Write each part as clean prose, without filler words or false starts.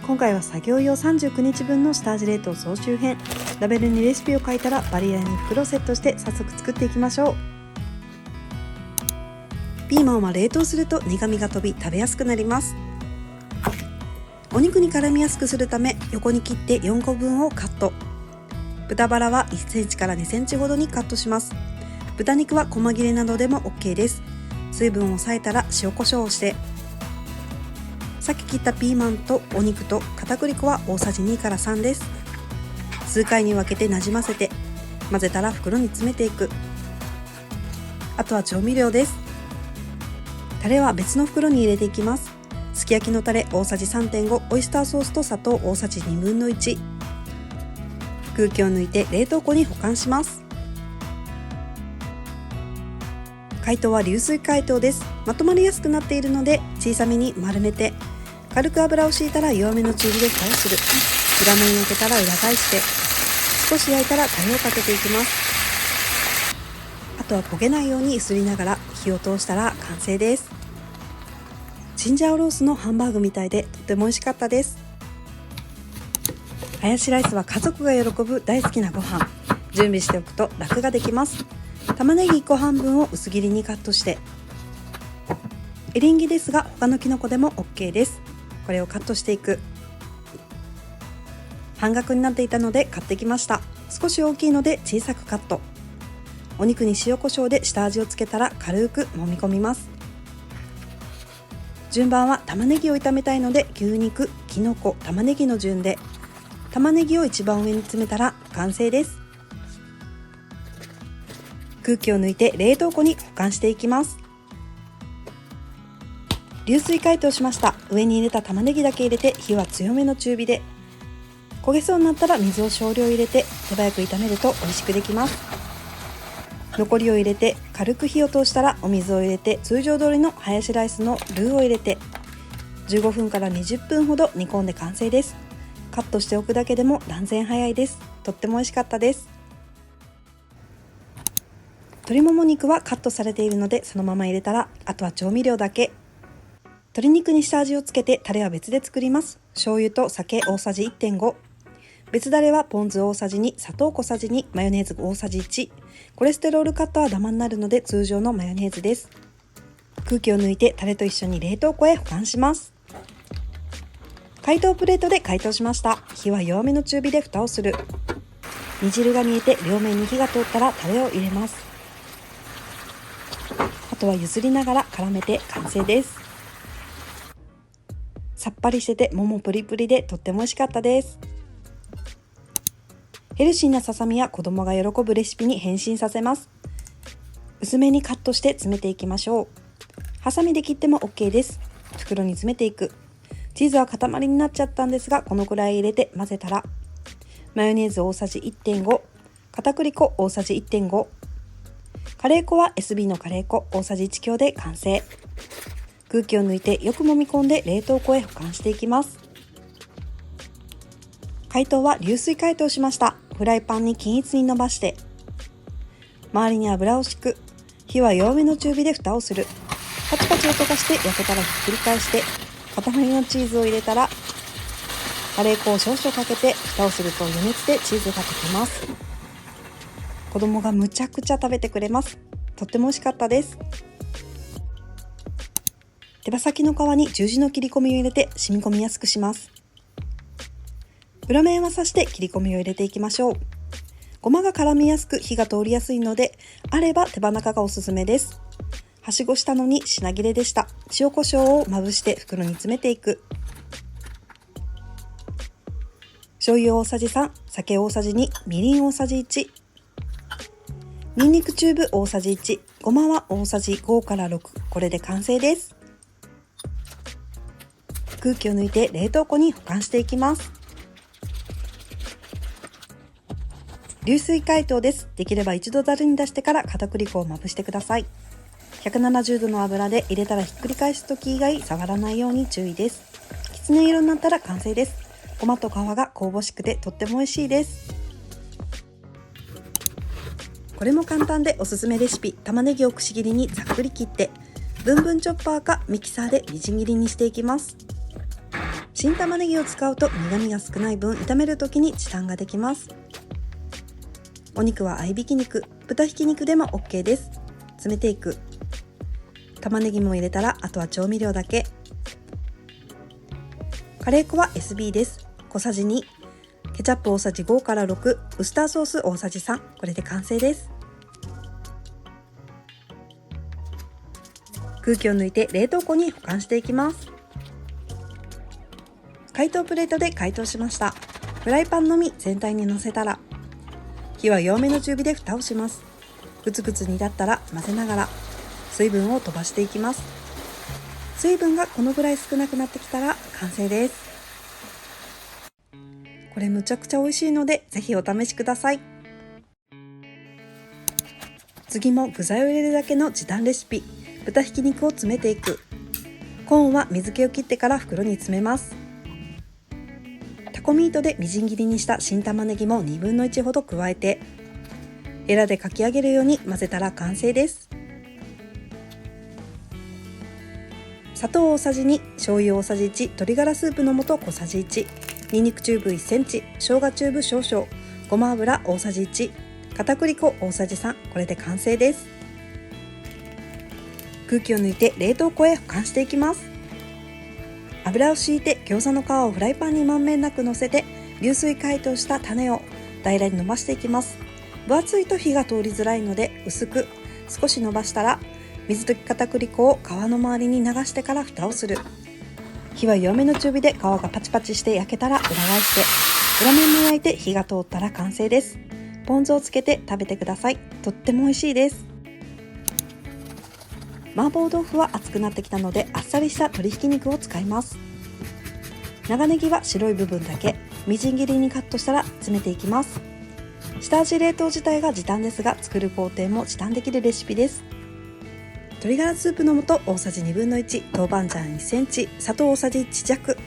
今回は作業用39日分の下味冷凍総集編。ラベルにレシピを書いたらバリアに袋をセットして早速作っていきましょう。ピーマンは冷凍すると苦味が飛び食べやすくなります。お肉に絡みやすくするため横に切って4個分をカット。豚バラは1センチから2センチほどにカットします。豚肉は細切れなどでも OK です。水分を抑えたら塩コショウをして、さっき切ったピーマンとお肉と片栗粉は大さじ2から3です。数回に分けてなじませて混ぜたら袋に詰めていく。あとは調味料です。タレは別の袋に入れていきます。すき焼きのタレ大さじ 3.5、 オイスターソースと砂糖大さじ1/2分の1。空気を抜いて冷凍庫に保管します。解凍は流水解凍です。まとまりやすくなっているので小さめに丸めて、軽く油を敷いたら弱めの中火で蓋をする。裏面を開けたら裏返して少し焼いたらタレをかけていきます。あとは焦げないように揺すりながら火を通したら完成です。チンジャオロースのハンバーグみたいでとても美味しかったです。ハヤシライスは家族が喜ぶ大好きなご飯。準備しておくと楽ができます。玉ねぎ1個半分を薄切りにカットして、エリンギですが他のキノコでも OK です。これをカットしていく。半額になっていたので買ってきました。少し大きいので小さくカット。お肉に塩コショウで下味をつけたら軽く揉み込みます。順番は玉ねぎを炒めたいので牛肉、きのこ、玉ねぎの順で、玉ねぎを一番上に詰めたら完成です。空気を抜いて冷凍庫に保管していきます。流水解凍しました。上に入れた玉ねぎだけ入れて火は強めの中火で、焦げそうになったら水を少量入れて手早く炒めると美味しくできます。残りを入れて軽く火を通したらお水を入れて通常通りのハヤシライスのルーを入れて15分から20分ほど煮込んで完成です。カットしておくだけでも断然早いです。とっても美味しかったです。鶏もも肉はカットされているのでそのまま入れたらあとは調味料だけ。鶏肉に下味をつけてタレは別で作ります。醤油と酒大さじ 1.5、 別ダレはポン酢大さじ2、砂糖小さじ2、マヨネーズ大さじ1。コレステロールカットはダマになるので通常のマヨネーズです。空気を抜いてタレと一緒に冷凍庫へ保管します。解凍プレートで解凍しました。火は弱めの中火で蓋をする。煮汁が煮えて両面に火が通ったらタレを入れます。あとは譲りながら絡めて完成です。さっぱりしててももプリプリでとっても美味しかったです。ヘルシーなささみや子供が喜ぶレシピに変身させます。薄めにカットして詰めていきましょう。ハサミで切っても OK です。袋に詰めていく。チーズは塊になっちゃったんですがこのくらい入れて混ぜたら、マヨネーズ大さじ 1.5、 片栗粉大さじ 1.5、 カレー粉は SB のカレー粉大さじ1強で完成。空気を抜いてよく揉み込んで冷凍庫へ保管していきます。解凍は流水解凍しました。フライパンに均一に伸ばして周りに油を敷く。火は弱めの中火で蓋をする。パチパチ音がして焼けたらひっくり返して塊のチーズを入れたらカレー粉を少々かけて蓋をすると余熱でチーズが溶けます。子供がむちゃくちゃ食べてくれます。とっても美味しかったです。手羽先の皮に十字の切り込みを入れて染み込みやすくします。裏面は刺して切り込みを入れていきましょう。ごまが絡みやすく火が通りやすいのであれば手羽中がおすすめです。はしごしたのに品切れでした。塩コショウをまぶして袋に詰めていく。醤油大さじ3、酒大さじ2、みりん大さじ1、にんにくチューブ大さじ1、ごまは大さじ5から6。これで完成です。空気を抜いて冷凍庫に保管していきます。流水解凍です。できれば一度ざるに出してから片栗粉をまぶしてください。170度の油で入れたらひっくり返す時以外触らないように注意です。きつね色になったら完成です。ごまと皮が香ばしくてとっても美味しいです。これも簡単でおすすめレシピ。玉ねぎをくし切りにざっくり切ってブンブンチョッパーかミキサーでみじん切りにしていきます。新玉ねぎを使うと苦味が少ない分、炒める時に時短ができます。お肉は合いびき肉、豚ひき肉でも OK です。詰めていく。玉ねぎも入れたら、あとは調味料だけ。カレー粉は SB です。小さじ2、ケチャップ大さじ5から6、ウスターソース大さじ3、これで完成です。空気を抜いて冷凍庫に保管していきます。解凍プレートで解凍しました。フライパンのみ全体にのせたら、火は弱めの中火で蓋をします。グツグツ煮立ったら混ぜながら水分を飛ばしていきます。水分がこのぐらい少なくなってきたら完成です。これむちゃくちゃ美味しいので、ぜひお試しください。次も具材を入れるだけの時短レシピ、豚ひき肉を詰めていく。コーンは水気を切ってから袋に詰めます。タコミートでみじん切りにした新玉ねぎも1/2分の1ほど加えて、ヘラでかき上げるように混ぜたら完成です。砂糖大さじ2、醤油大さじ1、鶏ガラスープの素小さじ1、にんにくチューブ1センチ、生姜チューブ少々、ごま油大さじ1、片栗粉大さじ3、これで完成です。空気を抜いて冷凍庫へ保管していきます。油を敷いて餃子の皮をフライパンにまんべんなく乗せて、流水解凍した種を平らに伸ばしていきます。分厚いと火が通りづらいので、薄く少し伸ばしたら、水溶き片栗粉を皮の周りに流してから蓋をする。火は弱めの中火で皮がパチパチして焼けたら裏返して、裏面も焼いて火が通ったら完成です。ポン酢をつけて食べてください。とっても美味しいです。麻婆豆腐は熱くなってきたので、あっさりした鶏ひき肉を使います。長ネギは白い部分だけみじん切りにカットしたら詰めていきます。下味冷凍自体が時短ですが、作る工程も時短できるレシピです。鶏ガラスープの素大さじ1/2分の1、豆板醤1センチ、砂糖大さじ1弱、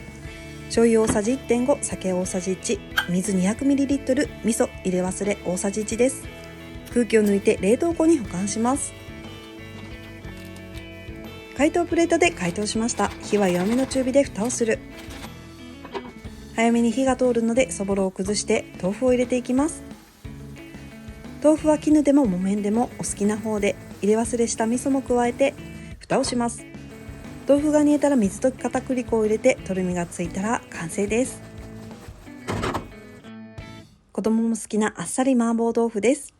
醤油大さじ 1.5、酒大さじ1、水 200ml、味噌入れ忘れ大さじ1です。空気を抜いて冷凍庫に保管します。解凍プレートで解凍しました。火は弱めの中火で蓋をする。早めに火が通るので、そぼろを崩して豆腐を入れていきます。豆腐は絹でも木綿でもお好きな方で、入れ忘れした味噌も加えて蓋をします。豆腐が煮えたら水溶き片栗粉を入れて、とろみがついたら完成です。子供も好きなあっさり麻婆豆腐です。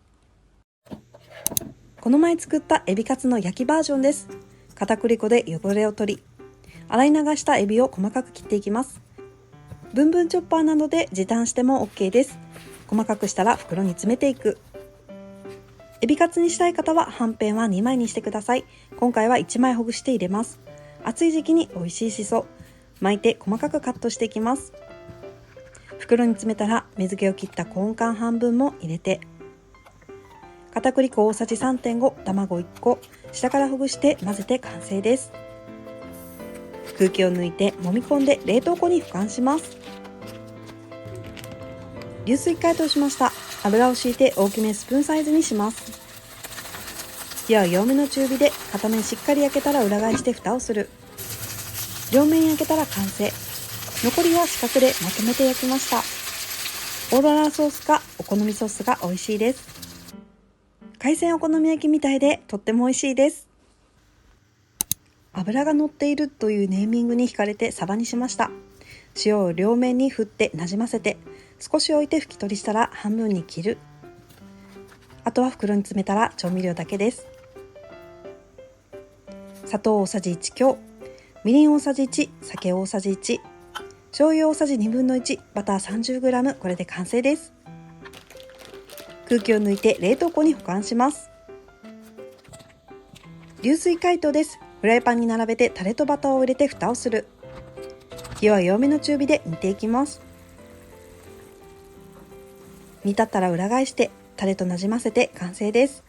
この前作ったエビカツの焼きバージョンです。片栗粉で汚れを取り、洗い流したエビを細かく切っていきます。ブンブンチョッパーなどで時短しても OK です。細かくしたら袋に詰めていく。エビカツにしたい方ははんぺんは2枚にしてください。今回は1枚ほぐして入れます。暑い時期に美味しいしそ巻いて細かくカットしていきます。袋に詰めたら水気を切ったコーン缶半分も入れて、片栗粉大さじ 3.5、 卵1個、下からほぐして混ぜて完成です。空気を抜いて揉み込んで冷凍庫に保管します。流水解凍しました。油を敷いて大きめスプーンサイズにします。火は弱めの中火で、片面しっかり焼けたら裏返して蓋をする。両面焼けたら完成。残りは四角でまとめて焼きました。オーロラソースかお好みソースが美味しいです。海鮮お好み焼きみたいでとっても美味しいです。脂が乗っているというネーミングに惹かれてサバにしました。塩を両面に振ってなじませて、少し置いて拭き取りしたら半分に切る。あとは袋に詰めたら調味料だけです。砂糖大さじ1強、みりん大さじ1、酒大さじ1、醤油大さじ1/2分の1、バター 30g、 これで完成です。空気を抜いて冷凍庫に保管します。流水解凍です。フライパンに並べてタレとバターを入れて蓋をする。火は弱めの中火で煮ていきます。煮立ったら裏返してタレとなじませて完成です。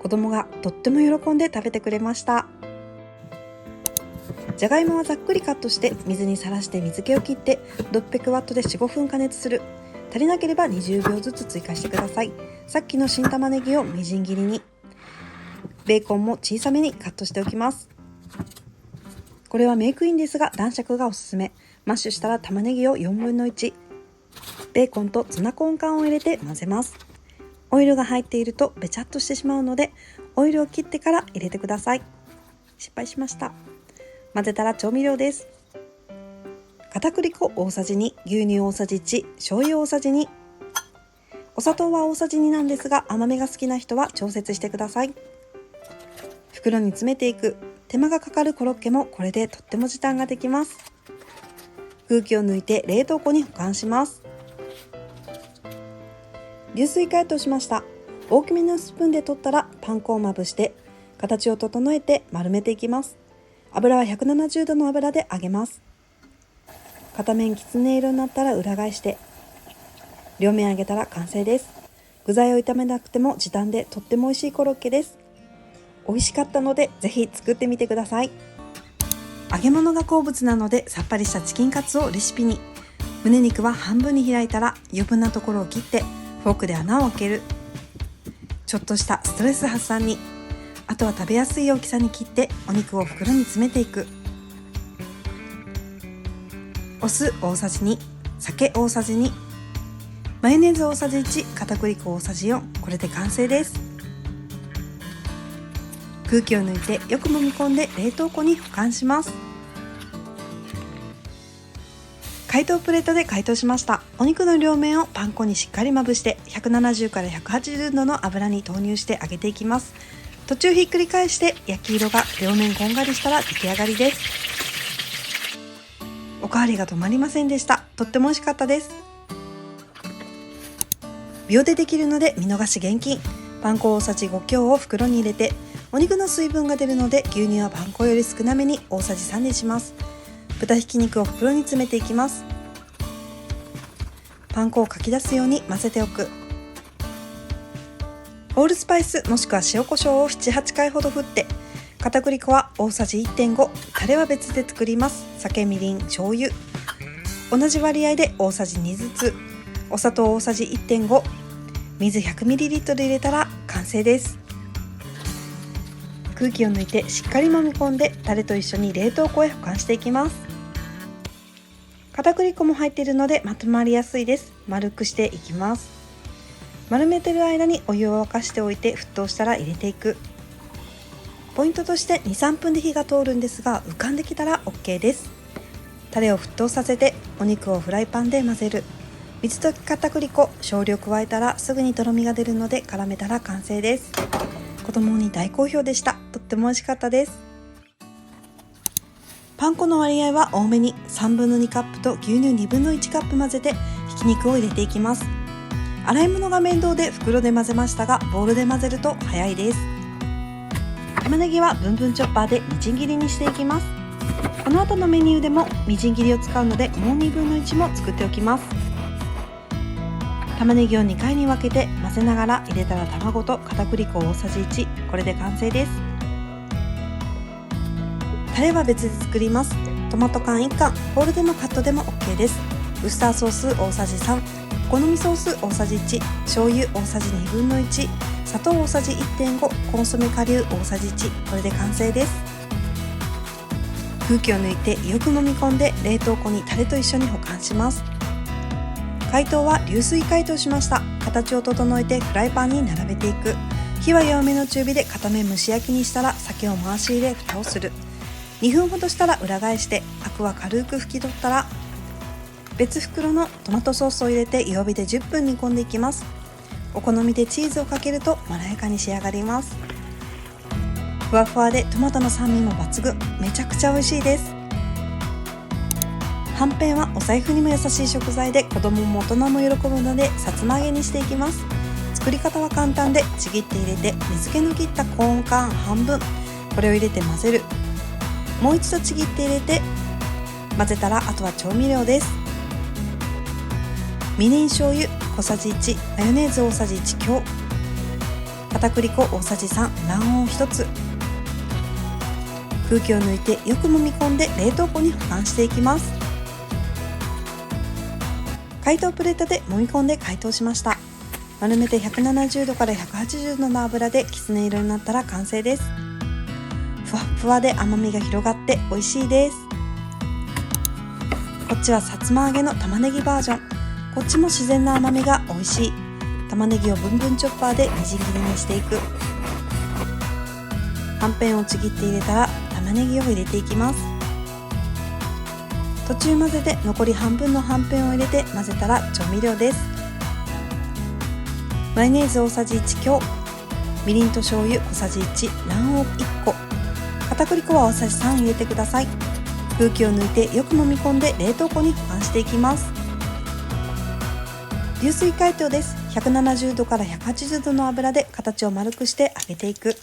子供がとっても喜んで食べてくれました。じゃがいもはざっくりカットして水にさらして水気を切って600ワットで 4,5 分加熱する。足りなければ20秒ずつ追加してください。さっきの新玉ねぎをみじん切りに、ベーコンも小さめにカットしておきます。これはメイクインですが男爵がおすすめ。マッシュしたら玉ねぎを1/4、ベーコンとツナコーン缶を入れて混ぜます。オイルが入っているとべちゃっとしてしまうので、オイルを切ってから入れてください。失敗しました。混ぜたら調味料です。片栗粉大さじ2、牛乳大さじ1、醤油大さじ2。お砂糖は大さじ2なんですが、甘めが好きな人は調節してください。袋に詰めていく。手間がかかるコロッケもこれでとっても時短ができます。空気を抜いて冷凍庫に保管します。流水解凍しました。大きめのスプーンで取ったらパン粉をまぶして形を整えて丸めていきます。油は170度の油で揚げます。片面きつね色になったら裏返して両面揚げたら完成です。具材を炒めなくても時短でとっても美味しいコロッケです。美味しかったのでぜひ作ってみてください。揚げ物が好物なのでさっぱりしたチキンカツをレシピに。胸肉は半分に開いたら余分なところを切ってフォークで穴を開ける。ちょっとしたストレス発散に。あとは食べやすい大きさに切ってお肉を袋に詰めていく。お酢大さじ2、酒大さじ2、マヨネーズ大さじ1、片栗粉大さじ4。これで完成です。空気を抜いてよく揉み込んで冷凍庫に保管します。解凍プレートで解凍しました。お肉の両面をパン粉にしっかりまぶして170から180度の油に投入して揚げていきます。途中ひっくり返して焼き色が両面こんがりしたら出来上がりです。おかわりが止まりませんでした。とっても美味しかったです。秒でできるので見逃し厳禁。パン粉大さじ5強を袋に入れて、お肉の水分が出るので牛乳はパン粉より少なめに大さじ3にします。豚ひき肉を袋に詰めていきます。パン粉をかき出すように混ぜておく。オールスパイスもしくは塩コショウを 7,8 回ほど振って、片栗粉は大さじ 1.5、 タレは別で作ります。酒、みりん、醤油同じ割合で大さじ2ずつ、お砂糖大さじ 1.5、 水 100ml 入れたら完成です。空気を抜いてしっかり揉み込んでタレと一緒に冷凍庫へ保管していきます。片栗粉も入っているのでまとまりやすいです。丸くしていきます。丸めてる間にお湯を沸かしておいて沸騰したら入れていく。ポイントとして 2,3 分で火が通るんですが、浮かんできたら OK です。タレを沸騰させてお肉をフライパンで混ぜる。水溶き片栗粉少量加えたらすぐにとろみが出るので絡めたら完成です。子供に大好評でした。とっても美味しかったです。パン粉の割合は多めに3分の2カップと牛乳2分の1カップ混ぜてひき肉を入れていきます。洗い物が面倒で袋で混ぜましたが、ボウルで混ぜると早いです。玉ねぎはブンブンチョッパーでみじん切りにしていきます。この後のメニューでもみじん切りを使うのでもう2分の1も作っておきます。玉ねぎを2回に分けて混ぜながら入れたら卵と片栗粉大さじ1。これで完成です。タレは別で作ります。トマト缶1缶、ボウルでもカットでも OK です。ウスターソース大さじ3、お好みソース大さじ1、醤油大さじ1/2、砂糖大さじ 1.5、 コンソメ顆粒大さじ1。これで完成です。空気を抜いてよく揉み込んで冷凍庫にタレと一緒に保管します。解凍は流水解凍しました。形を整えてフライパンに並べていく。火は弱めの中火で片面蒸し焼きにしたら酒を回し入れ蓋をする。2分ほどしたら裏返してアクは軽く拭き取ったら別袋のトマトソースを入れて弱火で10分煮込んでいきます。お好みでチーズをかけるとまろやかに仕上がります。ふわふわでトマトの酸味も抜群、めちゃくちゃ美味しいです。はんぺんはお財布にも優しい食材で子供も大人も喜ぶのでさつま揚げにしていきます。作り方は簡単で、ちぎって入れて水気の切ったコーン缶半分、これを入れて混ぜる。もう一度ちぎって入れて混ぜたらあとは調味料です。みりん、醤油小さじ1、マヨネーズ大さじ1強、片栗粉大さじ3、卵黄1つ。空気を抜いてよく揉み込んで冷凍庫に保管していきます。解凍プレートで揉み込んで解凍しました。丸めて170度から180度の油できつね色になったら完成です。ふわふわで甘みが広がって美味しいです。こっちはさつま揚げの玉ねぎバージョン。こっちも自然な甘みが美味しい。玉ねぎをブンブンチョッパーでみじん切りにしていく。はんぺんをちぎって入れたら玉ねぎを入れていきます。途中混ぜて残り半分のはんぺんを入れて混ぜたら調味料です。マヨネーズ大さじ1強、みりんと醤油小さじ1、卵黄1個、片栗粉は大さじ3入れてください。空気を抜いてよく揉み込んで冷凍庫に保管していきます。流水解凍です。170度から180度の油で形を丸くして揚げていく。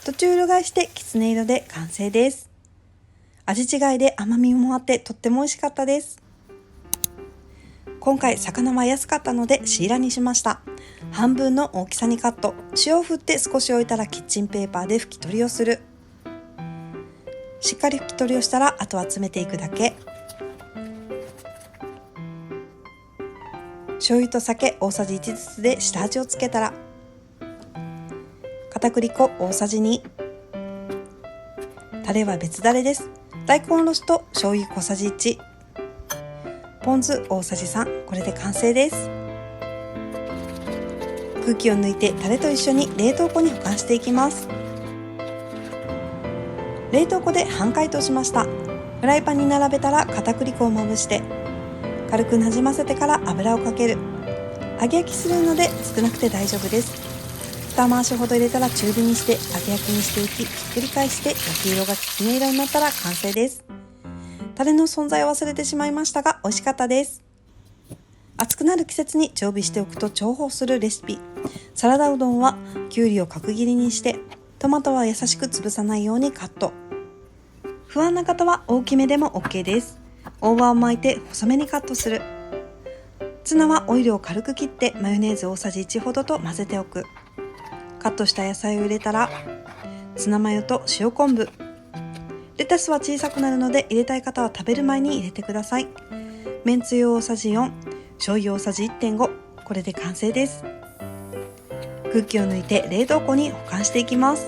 途中裏返してきつね色で完成です。味違いで甘みもあってとっても美味しかったです。今回魚は安かったのでシーラにしました。半分の大きさにカット。塩を振って少し置いたらキッチンペーパーで拭き取りをする。しっかり拭き取りをしたらあとは詰めていくだけ。醤油と酒大さじ1ずつで下味をつけたら、片栗粉大さじ2、タレは別タレです。大根おろしと醤油小さじ1、ポン酢大さじ3、これで完成です。空気を抜いてタレと一緒に冷凍庫に保管していきます。冷凍庫で半解凍しました。フライパンに並べたら片栗粉をまぶして軽くなじませてから油をかける。揚げ焼きするので少なくて大丈夫です。2回しほど入れたら中火にして揚げ焼きにしていき、ひっくり返して焼き色がきつね色になったら完成です。タレの存在を忘れてしまいましたが美味しかったです。暑くなる季節に常備しておくと重宝するレシピ。サラダうどんはきゅうりを角切りにして、トマトは優しく潰さないようにカット。不安な方は大きめでも OK です。大葉を巻いて細めにカットする。ツナはオイルを軽く切ってマヨネーズ大さじ1ほどと混ぜておく。カットした野菜を入れたらツナマヨと塩昆布。レタスは小さくなるので入れたい方は食べる前に入れてください。めんつゆ大さじ4、醤油大さじ 1.5、 これで完成です。空気を抜いて冷凍庫に保管していきます。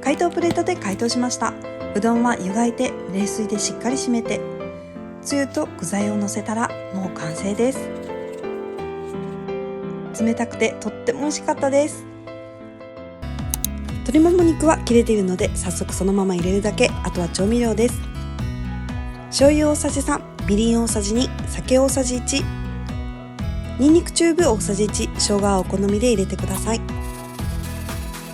解凍プレートで解凍しました。うどんは湯がいて冷水でしっかり締めて、つゆと具材をのせたらもう完成です。冷たくてとっても美味しかったです。鶏もも肉は切れているので早速そのまま入れるだけ。あとは調味料です。醤油大さじ3、みりん大さじ2、酒大さじ1、にんにくチューブ大さじ1、生姜はお好みで入れてください。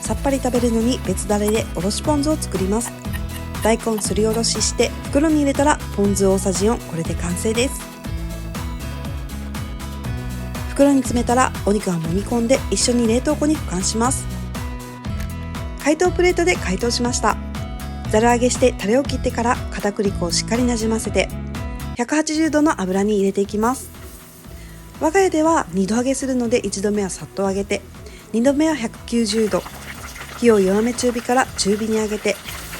さっぱり食べるのに別ダレでおろしポン酢を作ります。大根すりおろしして袋に入れたらポン酢大さじ4、これで完成です。袋に詰めたらお肉は揉み込んで一緒に冷凍庫に保管します。解凍プレートで解凍しました。ざる揚げしてタレを切ってから片栗粉をしっかりなじませて180度の油に入れていきます。我が家では2度揚げするので1度目はさっと揚げて、2度目は190度、火を弱め中火から中火に上げて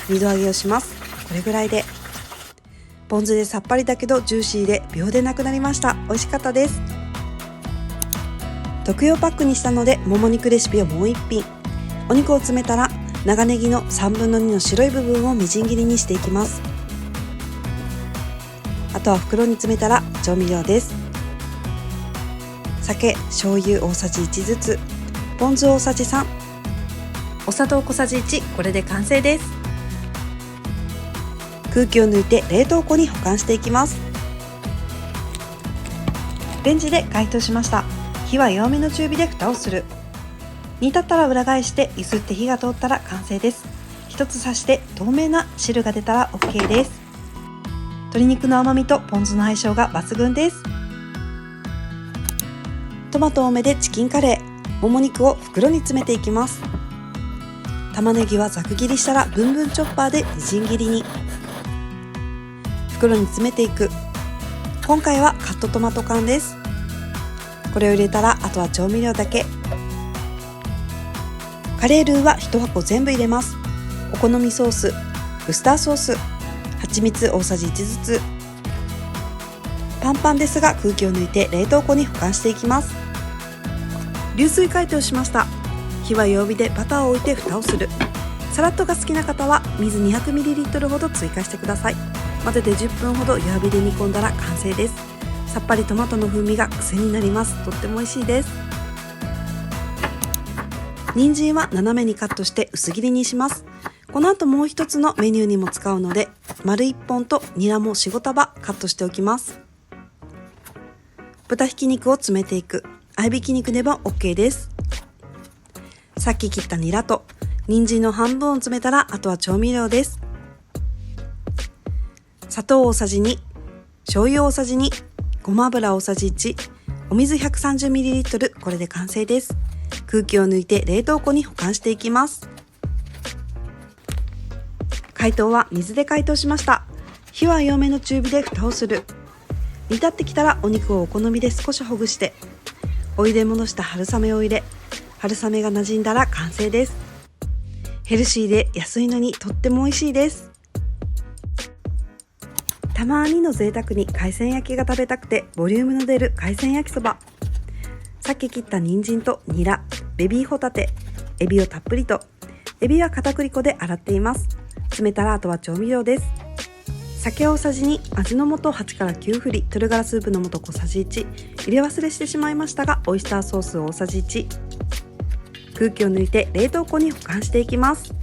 2度揚げをします。これぐらいで。ポン酢でさっぱりだけどジューシーで秒でなくなりました。美味しかったです。特用パックにしたのでもも肉レシピをもう一品。お肉を詰めたら長ネギの3分の2の白い部分をみじん切りにしていきます。あとは袋に詰めたら調味料です。酒、醤油大さじ1ずつ、ポン酢大さじ3、お砂糖小さじ1、これで完成です。空気を抜いて冷凍庫に保管していきます。レンジで解凍しました。火は弱めの中火で蓋をする。煮立ったら裏返して揺すって火が通ったら完成です。一つ刺して透明な汁が出たら OK です。鶏肉の甘みとポン酢の相性が抜群です。トマト多めでチキンカレー。もも肉を袋に詰めていきます。玉ねぎはざく切りしたらブンブンチョッパーでみじん切りに。袋に詰めていく。今回はカットトマト缶です。これを入れたらあとは調味料だけ。カレールーは1箱全部入れます。お好みソース、ウスターソース、蜂蜜大さじ1ずつ。パンパンですが空気を抜いて冷凍庫に保管していきます。流水解凍しました。火は弱火でバターを置いて蓋をする。サラッとが好きな方は水 200ml ほど追加してください。混ぜて10分ほど弱火で煮込んだら完成です。さっぱりトマトの風味が癖になります。とっても美味しいです。人参は斜めにカットして薄切りにします。この後もう一つのメニューにも使うので、丸1本とニラも 4,5 束カットしておきます。豚ひき肉を詰めていく。合いびき肉でも OK です。さっき切ったニラと人参の半分を詰めたら、あとは調味料です。砂糖大さじ2、醤油大さじ2、ごま油大さじ1、お水 130ml、 これで完成です。空気を抜いて冷凍庫に保管していきます。解凍は水で解凍しました。火は弱めの中火で蓋をする。煮立ってきたらお肉をお好みで少しほぐして、お湯で戻した春雨を入れ、春雨が馴染んだら完成です。ヘルシーで安いのにとっても美味しいです。たまにの贅沢に海鮮焼きが食べたくてボリュームの出る海鮮焼きそば。さっき切った人参とニラ、ベビーホタテ、エビをたっぷりと。エビは片栗粉で洗っています。詰めたらあとは調味料です。酒大さじ2、味の素8から9振り、鶏ガラスープの素小さじ1、入れ忘れしてしまいましたがオイスターソース大さじ1。空気を抜いて冷凍庫に保管していきます。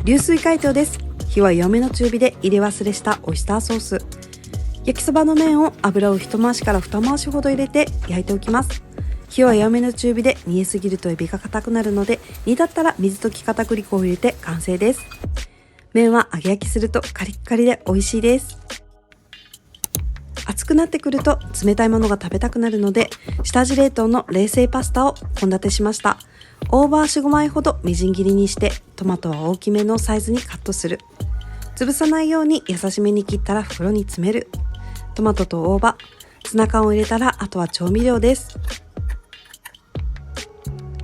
流水解凍です。火は弱めの中火で入れ忘れしたオイスターソース。焼きそばの麺を油を一回しから二回しほど入れて焼いておきます。火は弱めの中火で、煮えすぎるとエビが硬くなるので、煮立ったら水溶き片栗粉を入れて完成です。麺は揚げ焼きするとカリッカリで美味しいです。暑くなってくると冷たいものが食べたくなるので、下味冷凍の冷製パスタを献立しました。大葉は 4,5 枚ほどみじん切りにして、トマトは大きめのサイズにカットする。潰さないように優しめに切ったら袋に詰める。トマトと大葉、ツナ缶を入れたらあとは調味料です。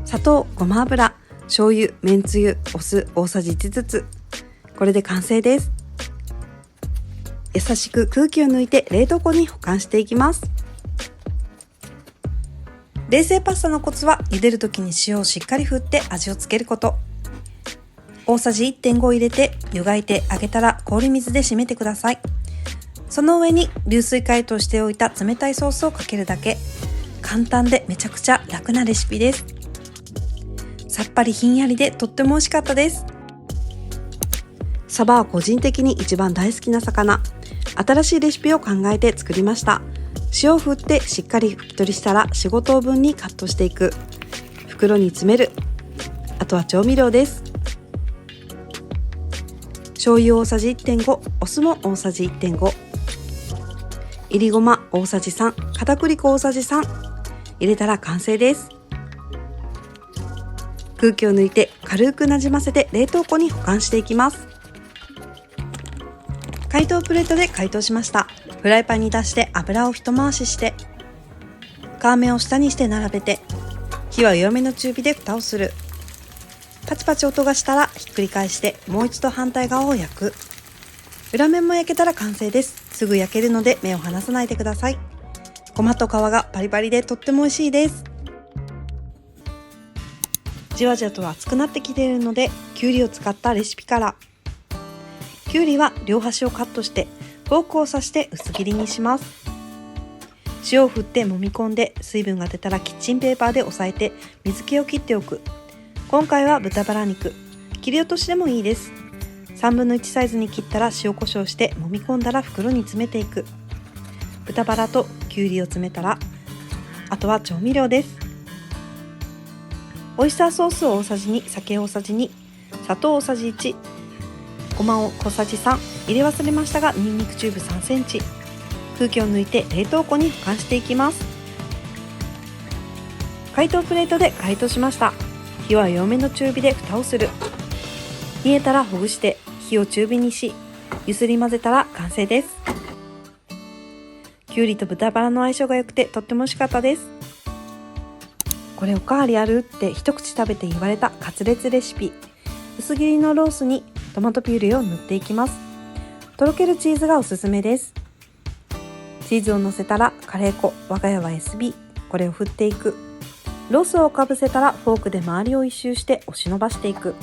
砂糖、ごま油、醤油、めんつゆ、お酢大さじ1ずつ。これで完成です。優しく空気を抜いて冷凍庫に保管していきます。冷製パスタのコツは、茹でる時に塩をしっかり振って味をつけること。大さじ 1.5 入れて湯がいて揚げたら氷水で締めてください。その上に流水解凍しておいた冷たいソースをかけるだけ。簡単でめちゃくちゃ楽なレシピです。さっぱりひんやりでとっても美味しかったです。サバは個人的に一番大好きな魚。新しいレシピを考えて作りました。塩を振ってしっかり拭き取りしたら 4,5 等分にカットしていく。袋に詰める。あとは調味料です。醤油大さじ 1.5、 お酢も大さじ 1.5、 いりごま大さじ3、片栗粉大さじ3入れたら完成です。空気を抜いて軽くなじませて冷凍庫に保管していきます。解凍プレートで解凍しました。フライパンに出して油を一回しして、皮目を下にして並べて、火は弱めの中火で蓋をする。パチパチ音がしたらひっくり返して、もう一度反対側を焼く。裏面も焼けたら完成です。すぐ焼けるので目を離さないでください。ごまと皮がパリパリでとっても美味しいです。じわじわと熱くなってきているので、きゅうりを使ったレシピから。きゅうりは両端をカットしてフォークを刺して薄切りにします。塩を振って揉み込んで、水分が出たらキッチンペーパーで押さえて水気を切っておく。今回は豚バラ肉、切り落としでもいいです。3分の1サイズに切ったら塩コショウして揉み込んだら袋に詰めていく。豚バラときゅうりを詰めたら、あとは調味料です。オイスターソースを大さじ2、酒大さじ2、砂糖大さじ1、ごまを小さじ3、入れ忘れましたがニンニクチューブ3センチ。空気を抜いて冷凍庫に保管していきます。解凍プレートで解凍しました。火は弱めの中火で蓋をする。煮えたらほぐして火を中火にし、ゆすり混ぜたら完成です。きゅうりと豚バラの相性が良くてとっても美味しかったです。これおかわりあるって一口食べて言われたカツレツレシピ。薄切りのロースにトマトピューレを塗っていきます。とろけるチーズがおすすめです。チーズを乗せたらカレー粉、我が家は SB、これを振っていく。ロスをかぶせたらフォークで周りを一周して押し伸ばしていく。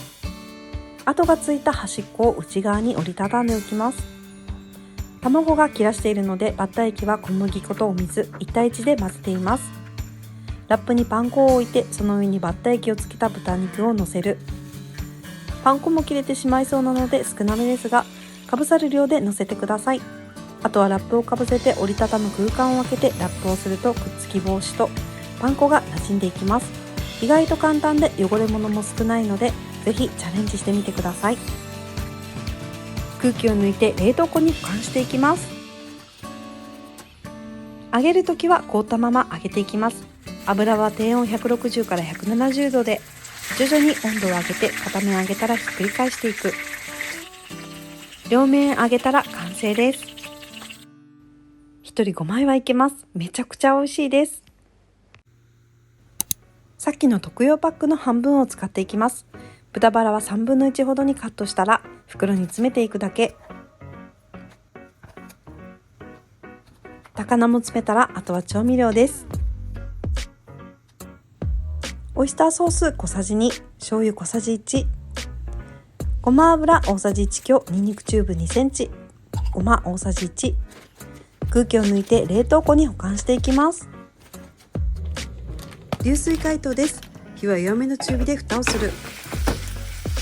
跡がついた端っこを内側に折りたたんでおきます。卵が切らしているのでバッター液は小麦粉とお水1対1で混ぜています。ラップにパン粉を置いて、その上にバッター液をつけた豚肉を乗せる。パン粉も切れてしまいそうなので少なめですが、かぶさる量で乗せてください。あとはラップをかぶせて折りたたむ空間を空けてラップをするとくっつき防止とパン粉が馴染んでいきます。意外と簡単で汚れ物も少ないので、ぜひチャレンジしてみてください。空気を抜いて冷凍庫に保管していきます。揚げるときは凍ったまま揚げていきます。油は低温160から170度で徐々に温度を上げて、片面揚げたらひっくり返していく。両面揚げたら完成です。1人5枚はいけます。めちゃくちゃ美味しいです。さっきの特用パックの半分を使っていきます。豚バラは1/3分の1ほどにカットしたら袋に詰めていくだけ。高菜も詰めたらあとは調味料です。オイスターソース小さじ2、醤油小さじ1、ごま油大さじ1強、にんにくチューブ2センチ、ごま大さじ1。空気を抜いて冷凍庫に保管していきます。流水解凍です。火は弱めの中火で蓋をする。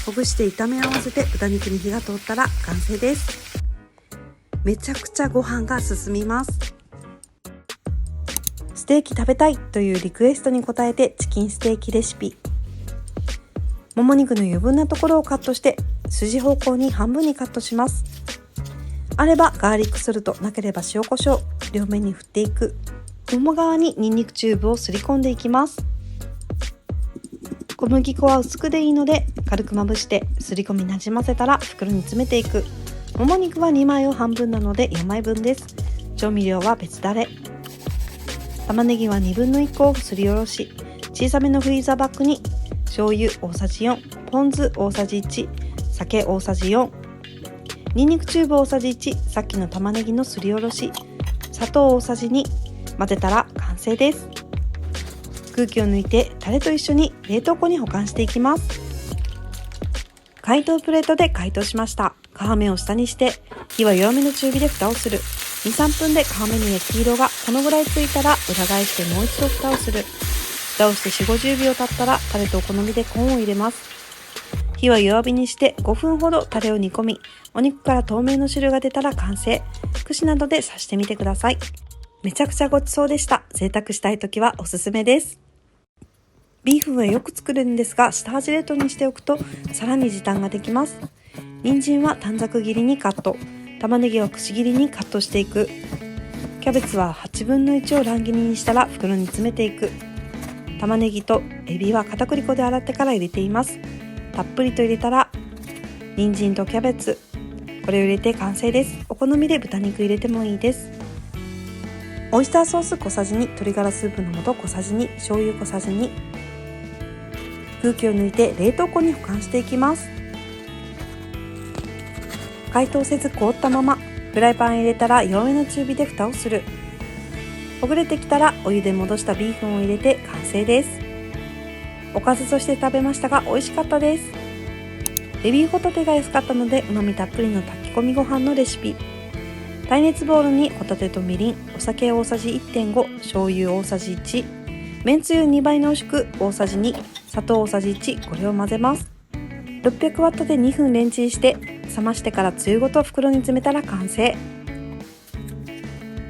ほぐして炒め合わせて豚肉に火が通ったら完成です。めちゃくちゃご飯が進みます。ステーキ食べたいというリクエストに応えてチキンステーキレシピ。もも肉の余分なところをカットして筋方向に半分にカットします。あればガーリックソルト、なければ塩コショウ、両面に振っていく。もも側にニンニクチューブをすり込んでいきます。小麦粉は薄くでいいので軽くまぶしてすり込みなじませたら袋に詰めていく。もも肉は2枚を半分なので4枚分です。調味料は別だれ。玉ねぎは1/2分の1個をすりおろし、小さめのフリーザーバッグに醤油大さじ4、ポン酢大さじ1、酒大さじ4、にんにくチューブ大さじ1、さっきの玉ねぎのすりおろし、砂糖大さじ2、混ぜたら完成です。空気を抜いてタレと一緒に冷凍庫に保管していきます。解凍プレートで解凍しました。皮目を下にして火は弱めの中火で蓋をする。2、3分で皮目に焼き色がこのぐらいついたら裏返してもう一度蓋をする。蓋をして4、50秒経ったらタレとお好みでコーンを入れます。火は弱火にして5分ほどタレを煮込み、お肉から透明の汁が出たら完成。串などで刺してみてください。めちゃくちゃごちそうでした。贅沢したいときはおすすめです。ビーフンはよく作れるんですが、下味冷凍にしておくとさらに時短ができます。人参は短冊切りにカット、玉ねぎはくし切りにカットしていく。キャベツは8分の1を乱切りにしたら袋に詰めていく。玉ねぎとエビは片栗粉で洗ってから入れています。たっぷりと入れたら人参とキャベツ、これを入れて完成です。お好みで豚肉入れてもいいです。オイスターソース小さじ2、鶏ガラスープの素小さじ2、醤油小さじ2。空気を抜いて冷凍庫に保管していきます。解凍せず凍ったままフライパン入れたら弱めの中火で蓋をする。ほぐれてきたらお湯で戻したビーフンを入れて完成です。おかずとして食べましたが美味しかったです。ベビーホタテが安かったので旨味たっぷりの炊き込みご飯のレシピ。耐熱ボウルにホタテとみりん、お酒大さじ 1.5、醤油大さじ1、めんつゆ2倍濃縮大さじ2、砂糖大さじ1、これを混ぜます。600ワットで2分レンチンして冷ましてからつゆごと袋に詰めたら完成。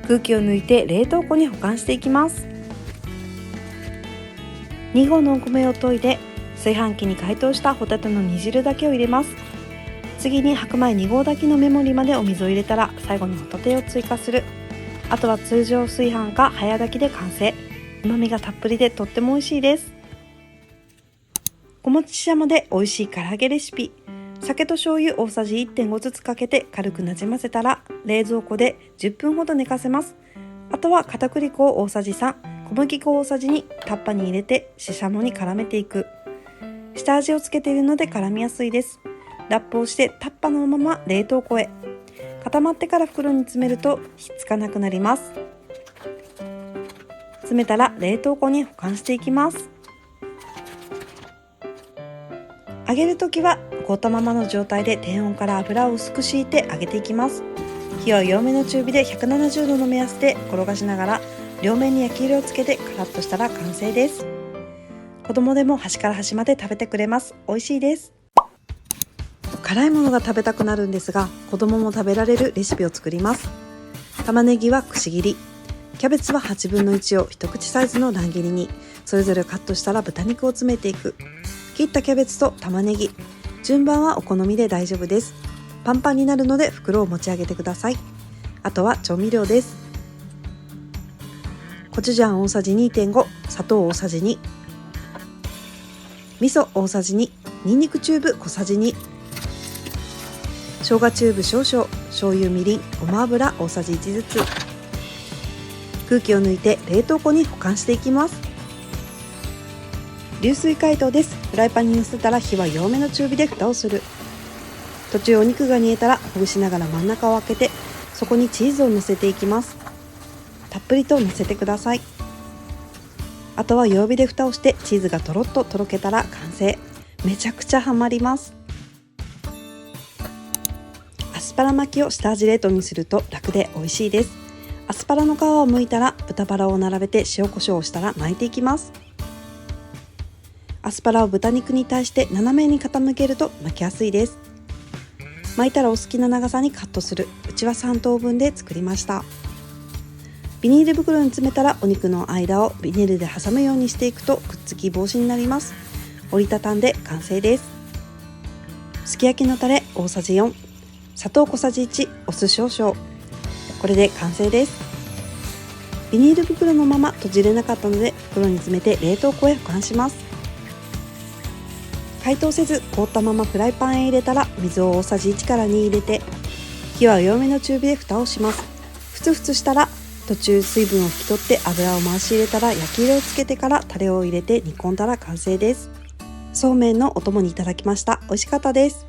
空気を抜いて冷凍庫に保管していきます。2合のお米を研いで炊飯器に解凍したホタテの煮汁だけを入れます。次に白米2合炊きのメモリまでお水を入れたら最後にホタテを追加する。あとは通常炊飯か早炊きで完成。旨味がたっぷりでとっても美味しいです。小餅ししゃもで美味しい唐揚げレシピ。酒と醤油大さじ 1.5 ずつかけて軽くなじませたら冷蔵庫で10分ほど寝かせます。あとは片栗粉を大さじ3、小麦粉を大さじ2、タッパに入れてししゃもに絡めていく。下味をつけているので絡みやすいです。ラップをしてタッパのまま冷凍庫へ。固まってから袋に詰めるとひっつかなくなります。詰めたら冷凍庫に保管していきます。揚げるときは凍ったままの状態で低温から油を薄く敷いて揚げていきます。火は弱めの中火で170度の目安で転がしながら両面に焼き色をつけてカラッとしたら完成です。子供でも端から端まで食べてくれます。美味しいです。辛いものが食べたくなるんですが、子供も食べられるレシピを作ります。玉ねぎはくし切り、キャベツは8分の1を一口サイズの乱切りに、それぞれカットしたら豚肉を詰めていく。切ったキャベツと玉ねぎ、順番はお好みで大丈夫です。パンパンになるので袋を持ち上げてください。あとは調味料です。コチュジャン大さじ 2.5、 砂糖大さじ2、味噌大さじ2、にんにくチューブ小さじ2、生姜チューブ少々、醤油、みりん、ごま油大さじ1ずつ。空気を抜いて冷凍庫に保管していきます。流水解凍です。フライパンにのせたら火は弱めの中火で蓋をする。途中お肉が煮えたらほぐしながら真ん中を開けて、そこにチーズをのせていきます。たっぷりとのせてください。あとは弱火で蓋をしてチーズがとろっととろけたら完成。めちゃくちゃハマります。アスパラ巻きを下味冷凍にすると楽で美味しいです。アスパラの皮を剥いたら豚バラを並べて塩コショウをしたら巻いていきます。アスパラを豚肉に対して斜めに傾けると巻きやすいです。巻いたらお好きな長さにカットする。うちは3等分で作りました。ビニール袋に詰めたらお肉の間をビニールで挟むようにしていくとくっつき防止になります。折りたたんで完成です。すき焼きのタレ大さじ4、砂糖小さじ1、お酢少々。これで完成です。ビニール袋のまま閉じれなかったので袋に詰めて冷凍庫へ保管します。解凍せず凍ったままフライパンへ入れたら水を大さじ1から2入れて、火は弱めの中火で蓋をします。ふつふつしたら途中水分を拭き取って油を回し入れたら焼き色をつけてからタレを入れて煮込んだら完成です。そうめんのお供にいただきました。美味しかったです。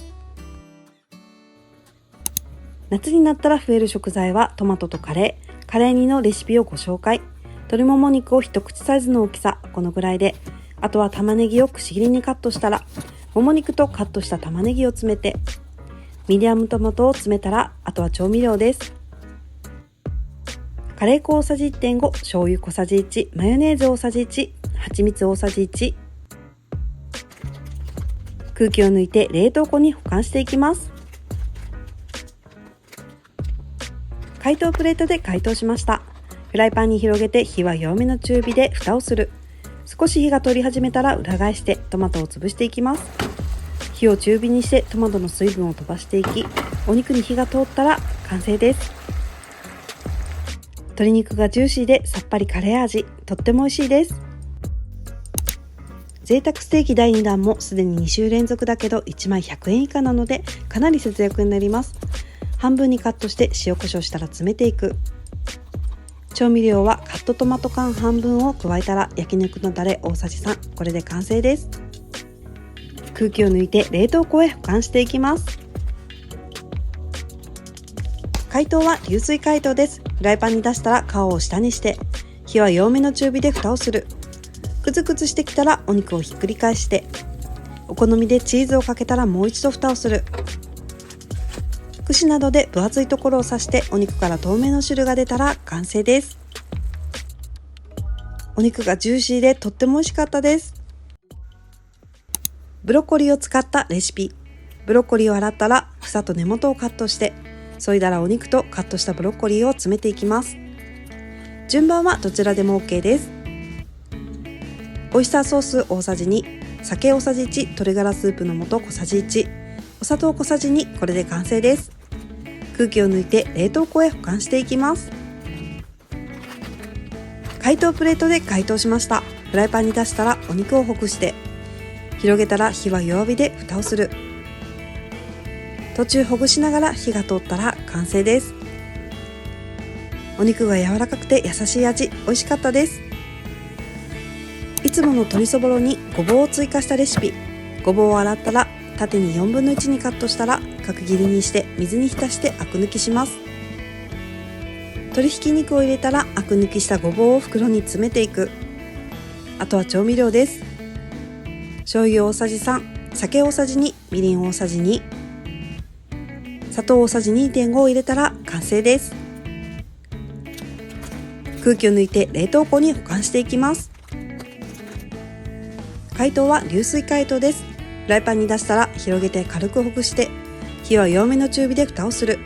夏になったら増える食材はトマトとカレー煮のレシピをご紹介。鶏もも肉を一口サイズの大きさ、このぐらいで、あとは玉ねぎをくし切りにカットしたら、もも肉とカットした玉ねぎを詰めて、ミディアムトマトを詰めたら、あとは調味料です。カレー粉大さじ 1.5、醤油小さじ1、マヨネーズ大さじ1、蜂蜜大さじ1。空気を抜いて冷凍庫に保管していきます。解凍プレートで解凍しました。フライパンに広げて火は弱めの中火で蓋をする。少し火が通り始めたら裏返してトマトを潰していきます。火を中火にしてトマトの水分を飛ばしていき、お肉に火が通ったら完成です。鶏肉がジューシーでさっぱりカレー味、とっても美味しいです。贅沢ステーキ第2弾もすでに2週連続だけど1枚100円以下なのでかなり節約になります。半分にカットして塩コショウしたら詰めていく。調味料はカットトマト缶半分を加えたら焼肉のタレ大さじ3、これで完成です。空気を抜いて冷凍庫へ保管していきます。解凍は流水解凍です。フライパンに出したら皮を下にして火は弱めの中火で蓋をする。くつくつしてきたらお肉をひっくり返して、お好みでチーズをかけたらもう一度蓋をする。串などで分厚いところを刺してお肉から透明の汁が出たら完成です。お肉がジューシーでとっても美味しかったです。ブロッコリーを使ったレシピ。ブロッコリーを洗ったら房と根元をカットして、削いだらお肉とカットしたブロッコリーを詰めていきます。順番はどちらでも OK です。オイスターソース大さじ2、酒大さじ1、鶏ガラスープの素小さじ1、お砂糖小さじ2、これで完成です。空気を抜いて冷凍庫へ保管していきます。解凍プレートで解凍しました。フライパンに出したらお肉をほぐして、広げたら火は弱火で蓋をする。途中ほぐしながら火が通ったら完成です。お肉が柔らかくて優しい味、美味しかったです。いつもの鶏そぼろにごぼうを追加したレシピ。ごぼうを洗ったら縦に4分の1にカットしたら角切りにして水に浸してアク抜きします。鶏ひき肉を入れたらアク抜きしたごぼうを袋に詰めていく。あとは調味料です。醤油大さじ3、酒大さじ2、みりん大さじ2、砂糖大さじ 2.5 を入れたら完成です。空気を抜いて冷凍庫に保管していきます。解凍は流水解凍です。フライパンに出したら広げて軽くほぐして、火は弱めの中火で蓋をする。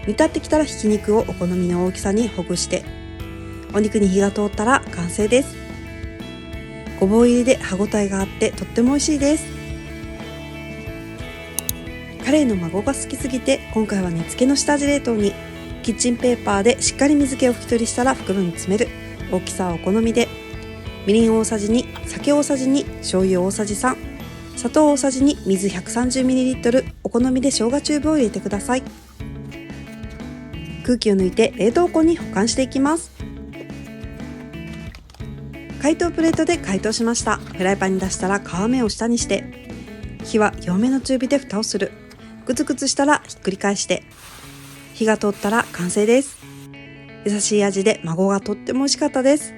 煮立ってきたらひき肉をお好みの大きさにほぐして、お肉に火が通ったら完成です。ごぼう入りで歯ごたえがあってとっても美味しいです。カレイの孫が好きすぎて、今回は煮付けの下味冷凍に。キッチンペーパーでしっかり水気を拭き取りしたら袋に詰める。大きさはお好みで。みりん大さじ2、酒大さじ2、醤油大さじ3、砂糖大さじ2、水 130ml、お好みで生姜チューブを入れてください。空気を抜いて冷凍庫に保管していきます。解凍プレートで解凍しました。フライパンに出したら皮目を下にして、火は弱めの中火で蓋をする。グツグツしたらひっくり返して、火が通ったら完成です。優しい味で孫がとっても美味しかったです。